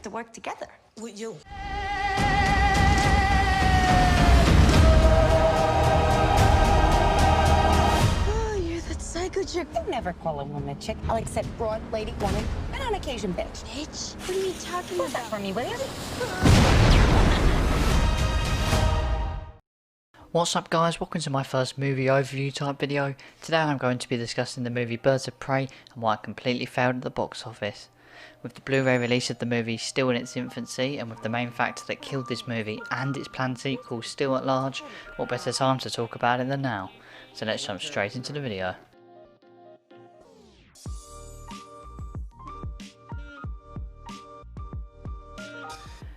have to work together. With you. Oh, you're that psycho chick. I never call a woman a chick. I'll accept broad, lady, woman, and on occasion, bitch. Bitch? What are you talking What's that about? for me, will you? What's up guys, welcome to my first movie overview type video. Today I'm going to be discussing the movie Birds of Prey and why it completely failed at the box office. With the Blu-ray release of the movie still in its infancy, and with the main factor that killed this movie and its planned sequel still at large, what better time to talk about it than now? So let's jump straight into the video.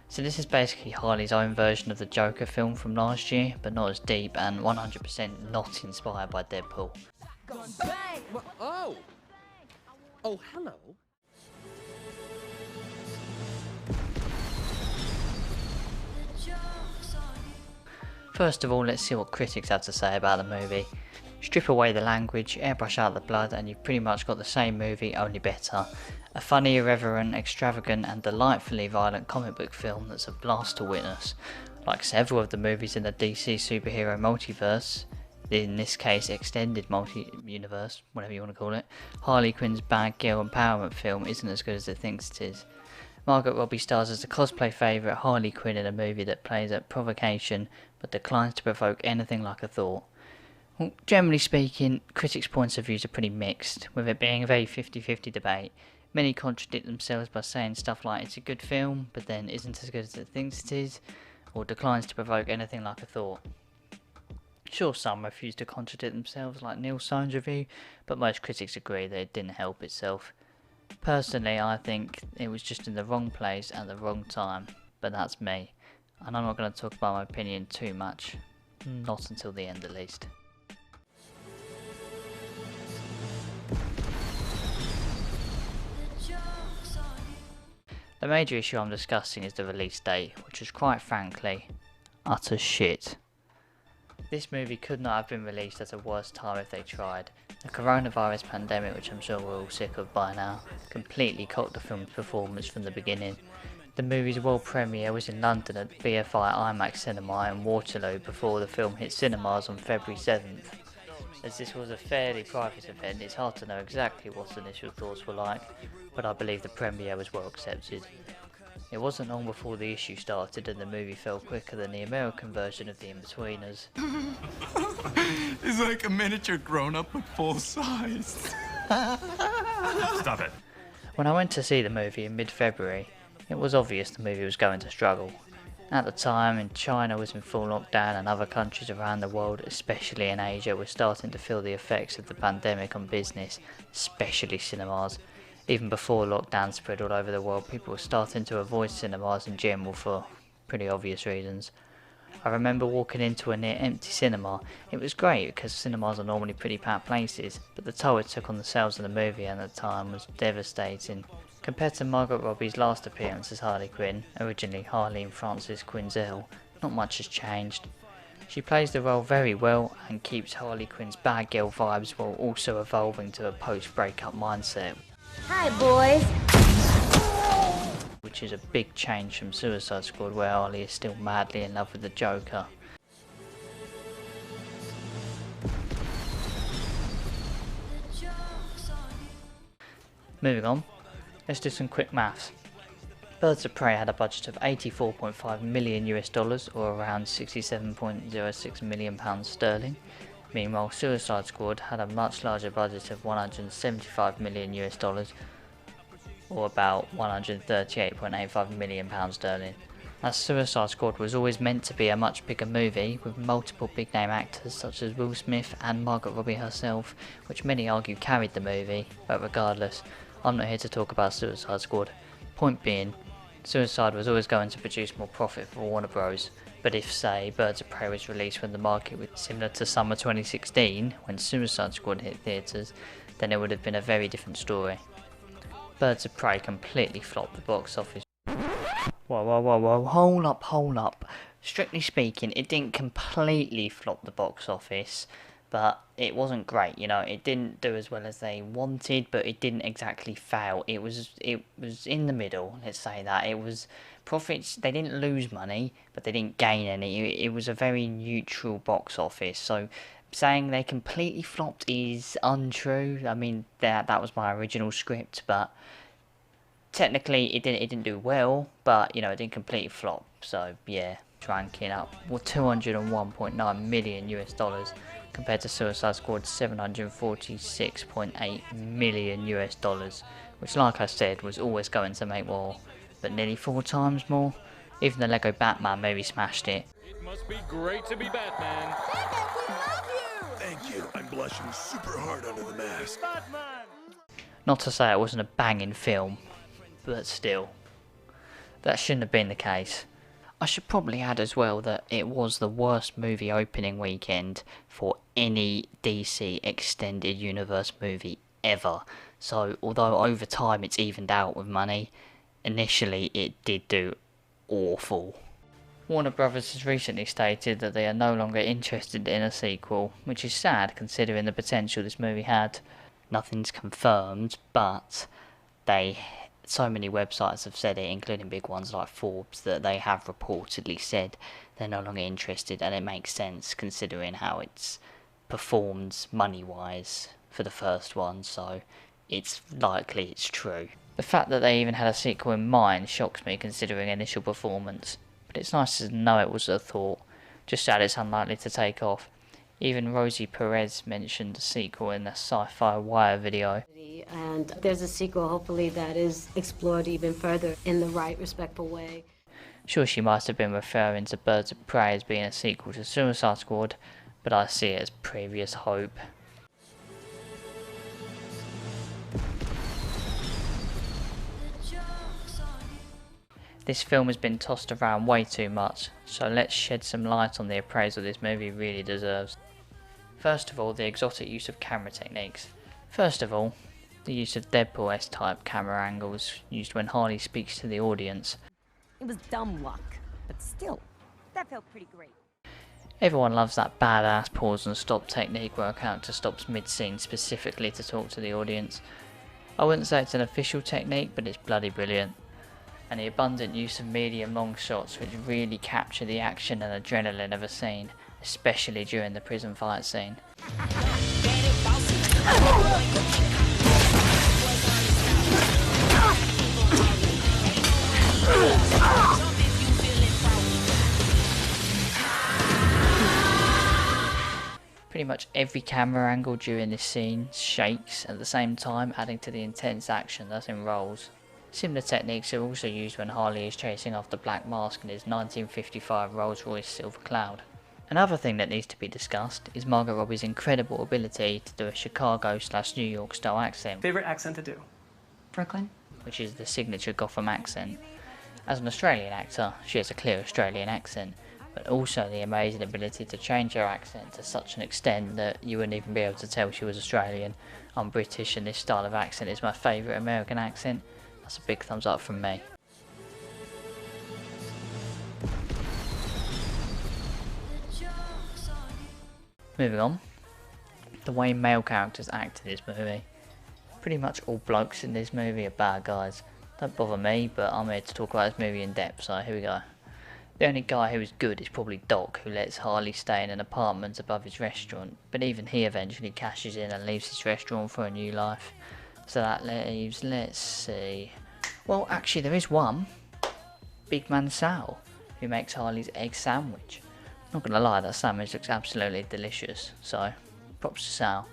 So this is basically Harley's own version of the Joker film from last year, but not as deep and 100% not inspired by Deadpool. Oh! Oh, hello. First of all, let's see what critics have to say about the movie. Strip away the language, airbrush out the blood, and you've pretty much got the same movie, only better. A funny, irreverent, extravagant and delightfully violent comic book film that's a blast to witness. Like several of the movies in the DC superhero multiverse, in this case extended multi-universe, whatever you want to call it, Harley Quinn's bad girl empowerment film isn't as good as it thinks it is. Margot Robbie stars as the cosplay favourite Harley Quinn in a movie that plays at provocation but declines to provoke anything like a thought. Well, generally speaking, critics' points of view are pretty mixed, with it being a very 50-50 debate. Many contradict themselves by saying stuff like it's a good film, but then isn't as good as it thinks it is, or declines to provoke anything like a thought. Sure, some refuse to contradict themselves, like Neil Soane's review, but most critics agree that it didn't help itself. Personally, I think it was just in the wrong place at the wrong time, but that's me, and I'm not going to talk about my opinion too much, not until the end at least. The major issue I'm discussing is the release date, which was quite frankly, utter shit. This movie could not have been released at a worse time if they tried. The coronavirus pandemic, which I'm sure we're all sick of by now, completely cocked the film's performance from the beginning. The movie's world premiere was in London at BFI IMAX Cinema in Waterloo before the film hit cinemas on February 7th. As this was a fairly private event, it's hard to know exactly what initial thoughts were like, but I believe the premiere was well accepted. It wasn't long before the issue started and the movie fell quicker than the American version of The Inbetweeners. It's like a miniature grown-up but full size. Stop it. When I went to see the movie in mid-February, it was obvious the movie was going to struggle. At the time, China was in full lockdown and other countries around the world, especially in Asia, were starting to feel the effects of the pandemic on business, especially cinemas. Even before lockdown spread all over the world, people were starting to avoid cinemas in general for pretty obvious reasons. I remember walking into a near empty cinema. It was great because cinemas are normally pretty packed places, but the toll it took on the sales of the movie at the time was devastating. Compared to Margot Robbie's last appearance as Harley Quinn, originally Harley Frances Quinzel, not much has changed. She plays the role very well and keeps Harley Quinn's bad girl vibes while also evolving to a post-breakup mindset. Hi, boys. Which is a big change from Suicide Squad, where Harley is still madly in love with the Joker. Moving on, let's do some quick maths. Birds of Prey had a budget of 84.5 million US dollars, or around 67.06 million pounds sterling. Meanwhile, Suicide Squad had a much larger budget of 175 million US dollars, or about 138.85 million pounds sterling. As Suicide Squad was always meant to be a much bigger movie, with multiple big name actors such as Will Smith and Margot Robbie herself, which many argue carried the movie, but regardless, I'm not here to talk about Suicide Squad. Point being, Suicide was always going to produce more profit for Warner Bros. But if, say, Birds of Prey was released when the market was similar to summer 2016, when Suicide Squad hit theatres, then it would have been a very different story. Birds of Prey completely flopped the box office. Whoa, hold up. Strictly speaking, it didn't completely flop the box office, but it wasn't great. You know, it didn't do as well as they wanted, but it didn't exactly fail. It was in the middle. Let's say that it was profits. They didn't lose money, but they didn't gain any. It was a very neutral box office. So saying they completely flopped is untrue. I mean, that was my original script, but technically it didn't do well, but you know, it didn't completely flop. So yeah, ranking up $201.9 million US compared to Suicide Squad's $746.8 million US, which, like I said, was always going to make more, but nearly 4 times more. Even the Lego Batman movie smashed it. It must be great to be Batman. Thank you. I'm blushing super hard under the mask. Not to say it wasn't a banging film, but still, that shouldn't have been the case. I should probably add as well that it was the worst movie opening weekend for any DC Extended Universe movie ever. So although over time it's evened out with money, initially it did do awful. Warner Brothers has recently stated that they are no longer interested in a sequel, which is sad considering the potential this movie had. Nothing's confirmed, but so many websites have said it, including big ones like Forbes, that they have reportedly said they're no longer interested, and it makes sense considering how it's performed money-wise for the first one, so it's likely it's true. The fact that they even had a sequel in mind shocks me considering initial performance, but it's nice to know it was a thought, just that it's unlikely to take off. Even Rosie Perez mentioned a sequel in the Sci-Fi Wire video. And there's a sequel, hopefully, that is explored even further in the right, respectful way. Sure, she must have been referring to Birds of Prey as being a sequel to Suicide Squad, but I see it as previous hope. This film has been tossed around way too much, so let's shed some light on the appraisal this movie really deserves. First of all, the exotic use of camera techniques. First of all, the use of Deadpool-esque type camera angles used when Harley speaks to the audience. It was dumb luck, but still, that felt pretty great. Everyone loves that badass pause and stop technique where a character stops mid-scene specifically to talk to the audience. I wouldn't say it's an official technique, but it's bloody brilliant. And the abundant use of medium long shots which really capture the action and adrenaline of a scene, especially during the prison fight scene. Pretty much every camera angle during this scene shakes at the same time, adding to the intense action that enrolls. Similar techniques are also used when Harley is chasing after Black Mask in his 1955 Rolls-Royce Silver Cloud. Another thing that needs to be discussed is Margot Robbie's incredible ability to do a Chicago/New York style accent. Favorite accent to do? Brooklyn, which is the signature Gotham accent. As an Australian actor, she has a clear Australian accent, but also the amazing ability to change her accent to such an extent that you wouldn't even be able to tell she was Australian. I'm British and this style of accent is my favourite American accent. That's a big thumbs up from me. Moving on, the way male characters act in this movie. Pretty much all blokes in this movie are bad guys. Don't bother me, but I'm here to talk about this movie in depth, so here we go. The only guy who is good is probably Doc, who lets Harley stay in an apartment above his restaurant, but even he eventually cashes in and leaves his restaurant for a new life. So that leaves, let's see, well actually there is one, Big Man Sal, who makes Harley's egg sandwich. Not gonna lie, that sandwich looks absolutely delicious, so props to Sal.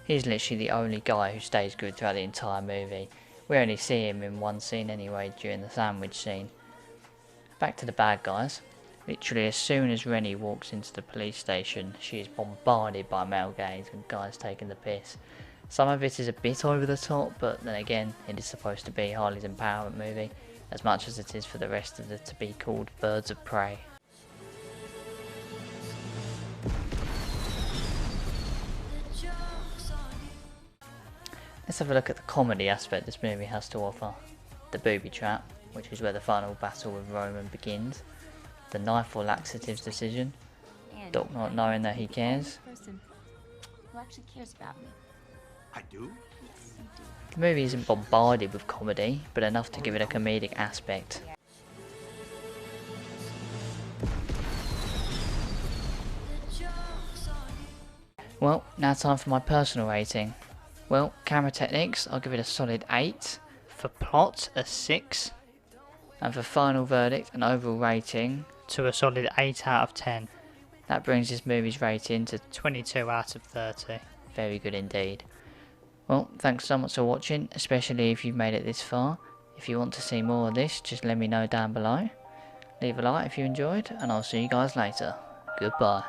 He's literally the only guy who stays good throughout the entire movie. We only see him in one scene anyway, during the sandwich scene. Back to the bad guys. Literally as soon as Rennie walks into the police station, she is bombarded by male gaze and guys taking the piss. Some of it is a bit over the top, but then again, it is supposed to be Harley's empowerment movie, as much as it is for the rest of the to-be-called Birds of Prey. Let's have a look at the comedy aspect this movie has to offer. The booby trap, which is where the final battle with Roman begins. The knife or laxatives decision. Doc not knowing that he cares. who actually cares about me. I do? Yes, you do. The movie isn't bombarded with comedy, but enough to give it a comedic aspect. Well, now time for my personal rating. Well, camera techniques, I'll give it a solid 8. For plot, a 6. And for final verdict and overall rating, to a solid 8 out of 10. That brings this movie's rating to 22 out of 30. Very good indeed. Well, thanks so much for watching, especially if you've made it this far. If you want to see more of this, just let me know down below. Leave a like if you enjoyed, and I'll see you guys later. Goodbye.